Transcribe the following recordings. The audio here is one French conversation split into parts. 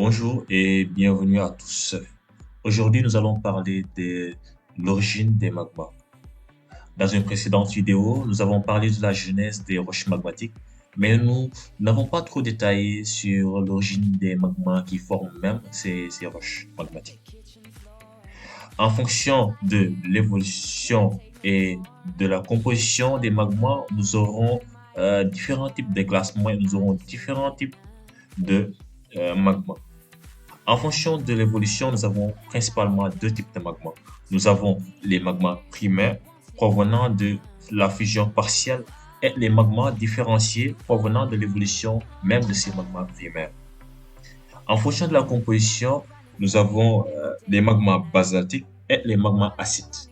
Bonjour et bienvenue à tous. Aujourd'hui, nous allons parler de l'origine des magmas. Dans une précédente vidéo, nous avons parlé de la genèse des roches magmatiques, mais nous n'avons pas trop détaillé sur l'origine des magmas qui forment même ces roches magmatiques. En fonction de l'évolution et de la composition des magmas, nous aurons différents types de classements et nous aurons différents types de magmas. En fonction de l'évolution, nous avons principalement deux types de magmas. Nous avons les magmas primaires provenant de la fusion partielle et les magmas différenciés provenant de l'évolution même de ces magmas primaires. En fonction de la composition, nous avons les magmas basaltiques et les magmas acides.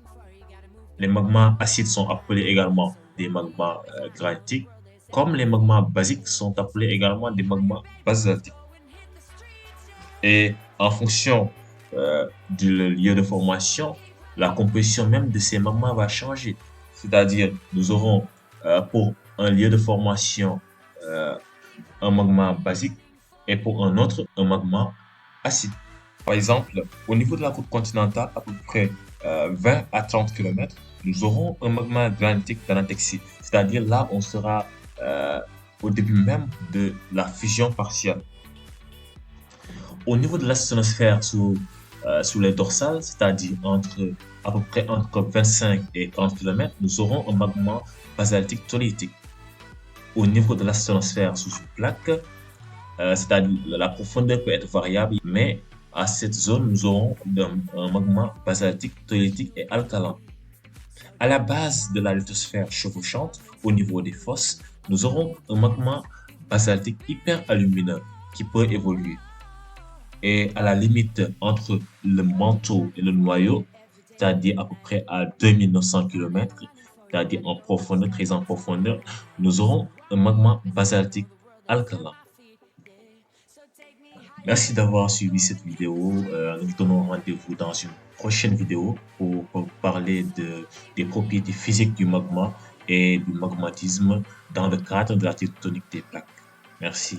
Les magmas acides sont appelés également des magmas granitiques, comme les magmas basiques sont appelés également des magmas basaltiques. Et en fonction du lieu de formation, la composition même de ces magmas va changer. C'est-à-dire, nous aurons pour un lieu de formation un magma basique et pour un autre, un magma acide. Par exemple, au niveau de la côte continentale, à peu près 20 à 30 km, nous aurons un magma granitique d'anatexie. C'est-à-dire là, on sera au début même de la fusion partielle. Au niveau de la sténosphère sous les dorsales, c'est-à-dire à peu près entre 25 et 30 km, nous aurons un magma basaltique tholéitique. Au niveau de la sténosphère sous une plaque, c'est-à-dire la profondeur peut être variable, mais à cette zone, nous aurons un magma basaltique tholéitique et alcalin. À la base de la lithosphère chevauchante, au niveau des fosses, nous aurons un magma basaltique hyperalumineux qui peut évoluer. Et à la limite entre le manteau et le noyau, c'est-à-dire à peu près à 2900 km, c'est-à-dire en profondeur, très en profondeur, nous aurons un magma basaltique alcalin. Merci d'avoir suivi cette vidéo. Nous vous donnons rendez-vous dans une prochaine vidéo pour parler des propriétés physiques du magma et du magmatisme dans le cadre de la tectonique des plaques. Merci.